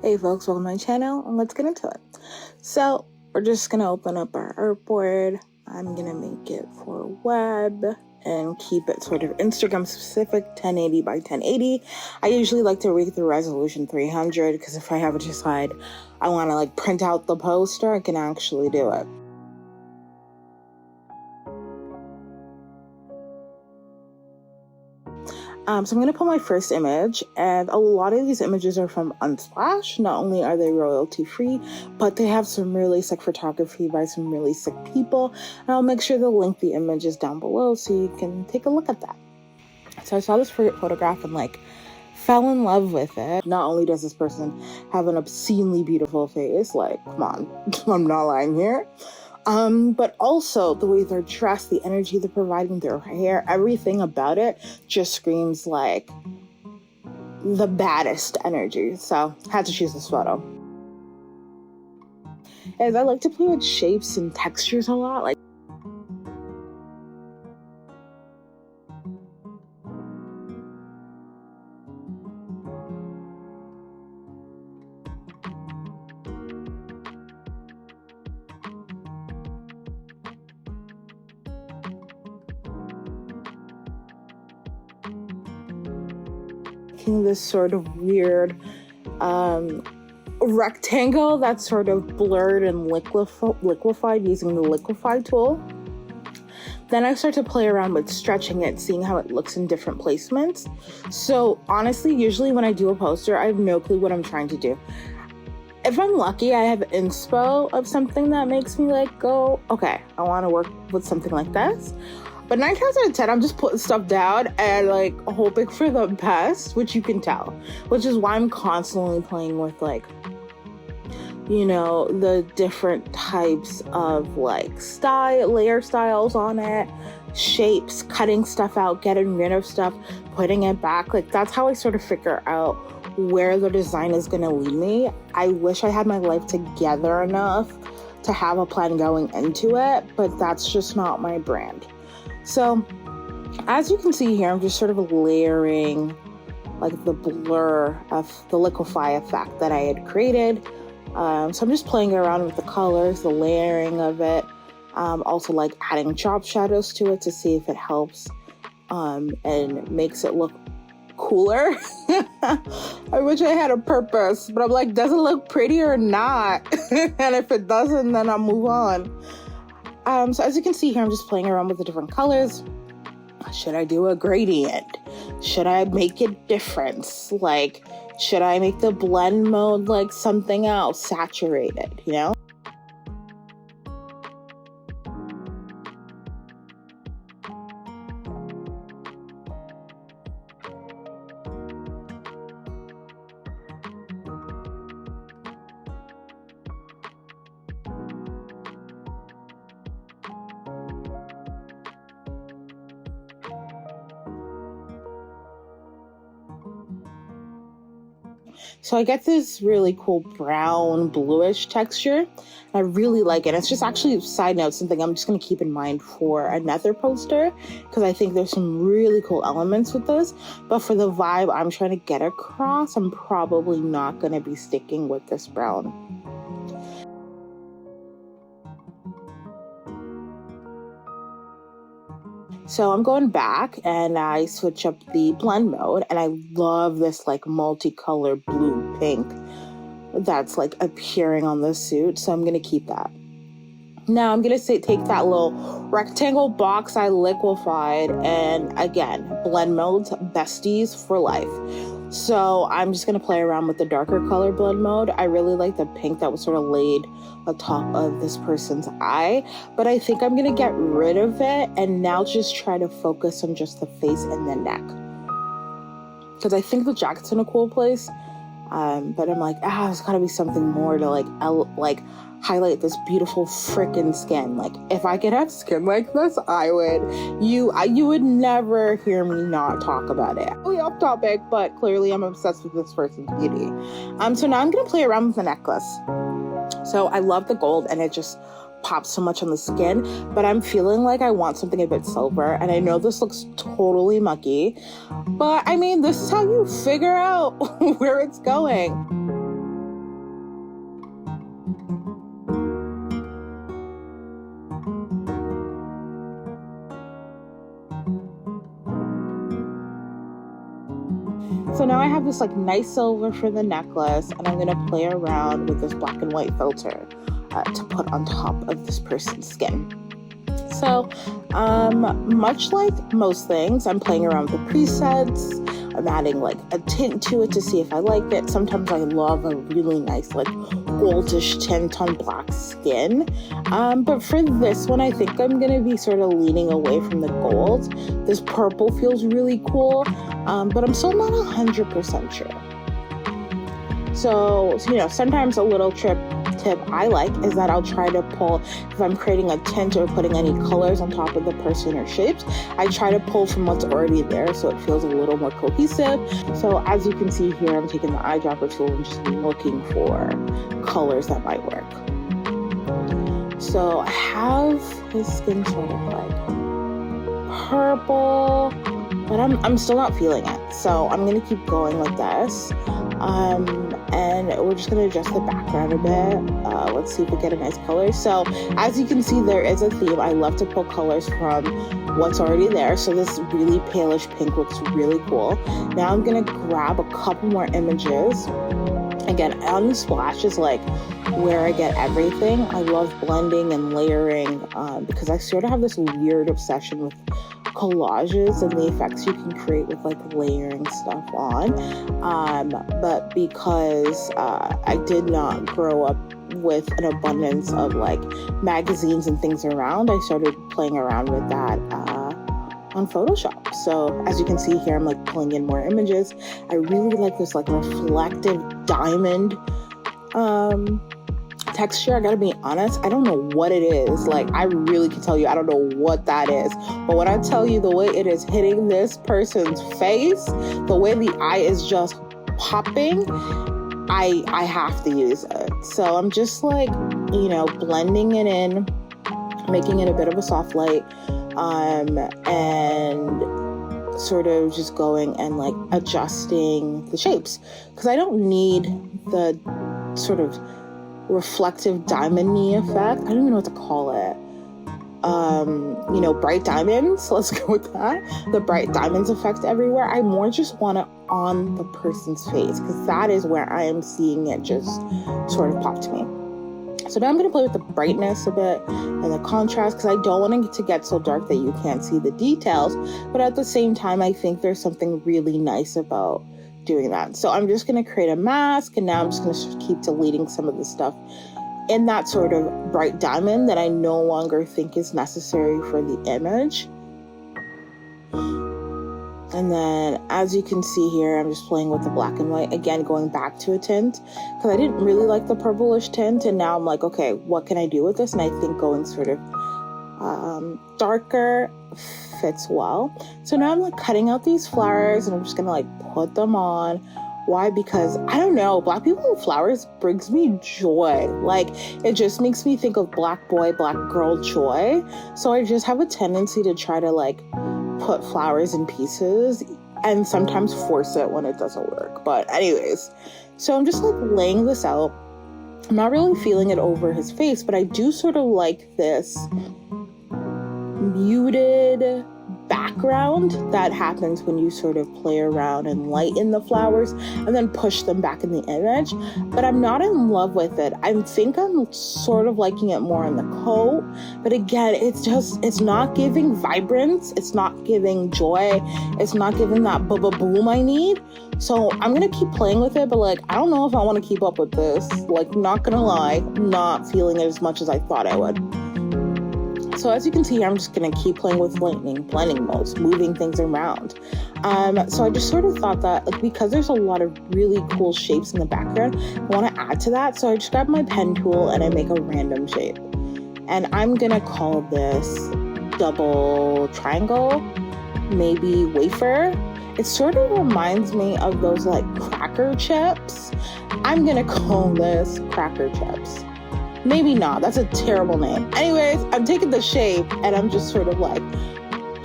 Hey folks, welcome to my channel and let's get into it. So we're just gonna open up our artboard. I'm gonna make it for web and keep it sort of Instagram specific, 1080 by 1080. I usually like to read the resolution 300 because if I have to decide I want to like print out the poster, I can actually do it. So I'm going to put my first image, and a lot of these images are from Unsplash. Not only are they royalty free, but they have some really sick photography by some really sick people. And I'll make sure to link the images down below so you can take a look at that. So I saw this photograph and like fell in love with it. Not only does this person have an obscenely beautiful face, like, come on, I'm not lying here. But also the way they're dressed, the energy they're providing, their hair, everything about it just screams like the baddest energy. So had to choose this photo. As I like to play with shapes and textures a lot, like this sort of weird rectangle that's sort of blurred and liquefied using the liquefy tool. Then I start to play around with stretching it, seeing how it looks in different placements. So honestly, usually when I do a poster, I have no clue what I'm trying to do. If I'm lucky, I have inspo of something that makes me like go, okay, I want to work with something like this. But 9 times out of 10, I'm just putting stuff down and like hoping for the best, which you can tell, which is why I'm constantly playing with like, you know, the different types of like layer styles on it, shapes, cutting stuff out, getting rid of stuff, putting it back. Like that's how I sort of figure out where the design is going to lead me. I wish I had my life together enough to have a plan going into it, but that's just not my brand. So as you can see here, I'm just sort of layering like the blur of the liquefy effect that I had created. So I'm just playing around with the colors, the layering of it, also like adding drop shadows to it to see if it helps and makes it look cooler. I wish I had a purpose, but I'm like, does it look pretty or not? And if it doesn't, then I'll move on. So as you can see here, I'm just playing around with the different colors. Should I do a gradient? Should I make it different? Like, should I make the blend mode like something else, saturated, you know? So I get this really cool brown bluish texture. I really like it. It's just actually, side note, something I'm just going to keep in mind for another poster because I think there's some really cool elements with this. But for the vibe I'm trying to get across, I'm probably not going to be sticking with this brown. So I'm going back and I switch up the blend mode, and I love this like multicolored blue pink that's like appearing on the suit. So I'm going to keep that. Now I'm going to take that little rectangle box I liquefied, and again, blend modes, besties for life. So I'm just going to play around with the darker color blend mode. I really like the pink that was sort of laid atop of this person's eye, but I think I'm going to get rid of it and now just try to focus on just the face and the neck. Because I think the jacket's in a cool place, but I'm like, there's got to be something more to like highlight this beautiful freaking skin. Like if I could have skin like this, I would. You would never hear me not talk about it. Really off topic, but clearly I'm obsessed with this person's beauty. So now I'm gonna play around with the necklace. So I love the gold and it just pops so much on the skin, but I'm feeling like I want something a bit silver, and I know this looks totally mucky, but I mean, this is how you figure out where it's going. I have this like nice silver for the necklace, and I'm going to play around with this black and white filter to put on top of this person's skin. So much like most things, I'm playing around with the presets. I'm adding like a tint to it to see if I like it. Sometimes I love a really nice like goldish tint on black skin. But for this one, I think I'm going to be sort of leaning away from the gold. This purple feels really cool, but I'm still not 100% sure. So, sometimes a little tip I like is that I'll try to pull, if I'm creating a tint or putting any colors on top of the person or shapes, I try to pull from what's already there so it feels a little more cohesive. So as you can see here, I'm taking the eyedropper tool and just looking for colors that might work. So I have his skin sort of like purple, but I'm still not feeling it. So I'm going to keep going with this. And we're just going to adjust the background a bit. Let's see if we get a nice color. So as you can see, there is a theme. I love to pull colors from what's already there. So this really palish pink looks really cool. Now I'm going to grab a couple more images. Again, Unsplash is like where I get everything. I love blending and layering because I sort of have this weird obsession with collages and the effects you can create with like layering stuff on. But because I did not grow up with an abundance of like magazines and things around, I started playing around with that on Photoshop. So as you can see here, I'm like pulling in more images. I really like this like reflective diamond texture. I gotta be honest, I don't know what it is. Like, I really can tell you, I don't know what that is. But when I tell you the way it is hitting this person's face, the way the eye is just popping, I have to use it. So I'm just like, blending it in, making it a bit of a soft light, and sort of just going and like adjusting the shapes, because I don't need the sort of reflective diamond-y effect. I don't even know what to call it. Bright diamonds. Let's go with that. The bright diamonds effect everywhere. I more just want it on the person's face because that is where I am seeing it just sort of pop to me. So now I'm going to play with the brightness a bit and the contrast because I don't want it to get so dark that you can't see the details. But at the same time, I think there's something really nice about doing that. So I'm just going to create a mask, and now I'm just going to keep deleting some of the stuff in that sort of bright diamond that I no longer think is necessary for the image. And then as you can see here, I'm just playing with the black and white, again going back to a tint because I didn't really like the purplish tint, and now I'm like, okay, what can I do with this? And I think going sort of darker fits well. So now I'm like cutting out these flowers, and I'm just gonna like put them on. Why? Because I don't know, Black people and flowers brings me joy. Like, it just makes me think of Black boy, Black girl joy. So I just have a tendency to try to like put flowers in pieces and sometimes force it when it doesn't work. But anyways, so I'm just like laying this out. I'm not really feeling it over his face, but I do sort of like this muted background that happens when you sort of play around and lighten the flowers and then push them back in the image. But I'm not in love with it. I think I'm sort of liking it more on the coat, but again, it's not giving vibrance, it's not giving joy, it's not giving that boom I need. So I'm gonna keep playing with it, but like, I don't know if I want to keep up with this. Like, not gonna lie, I'm not feeling it as much as I thought I would. So as you can see, I'm just going to keep playing with blending modes, moving things around. So I just sort of thought that like, because there's a lot of really cool shapes in the background, I want to add to that. So I just grab my pen tool and I make a random shape. And I'm going to call this double triangle, maybe wafer. It sort of reminds me of those like cracker chips. I'm going to call this cracker chips. Maybe not. That's a terrible name. Anyways, I'm taking the shape and I'm just sort of like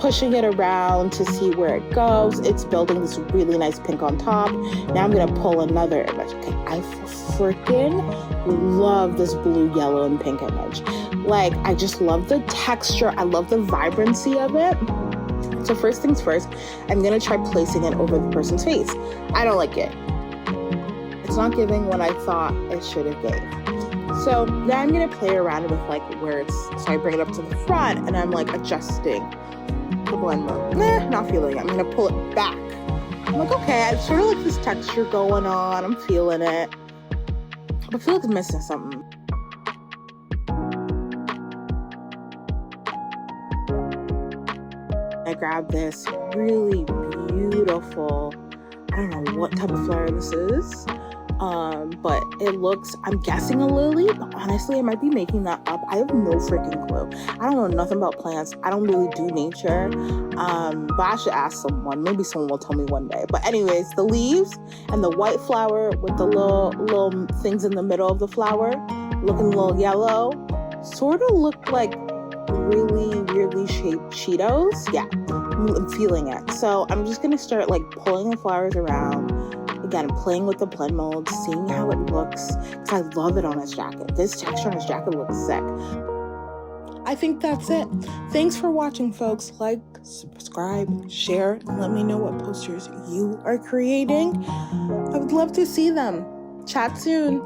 pushing it around to see where it goes. It's building this really nice pink on top. Now I'm going to pull another image. Okay, I freaking love this blue, yellow, and pink image. Like, I just love the texture. I love the vibrancy of it. So first things first, I'm going to try placing it over the person's face. I don't like it. It's not giving what I thought it should have gave. So then I'm going to play around with like where it's, so I bring it up to the front and I'm like adjusting the blend mode. Not feeling it. I'm going to pull it back. I'm like, okay, I sort of like this texture going on. I'm feeling it. But I feel like it's missing something. I grabbed this really beautiful, I don't know what type of flower this is, but it looks, I'm guessing a lily, but honestly I might be making that up. I have no freaking clue. I don't know nothing about plants. I don't really do nature, but I should ask someone. Maybe someone will tell me one day. But anyways, the leaves and the white flower with the little things in the middle of the flower looking a little yellow sort of look like really weirdly shaped Cheetos. Yeah, I'm feeling it. So I'm just gonna start like pulling the flowers around, again playing with the blend mold, seeing how it looks, because I love it on this jacket. This texture on this jacket looks sick. I think that's it. Thanks for watching, folks. Like, subscribe, share, and let me know what posters you are creating. I would love to see them. Chat soon.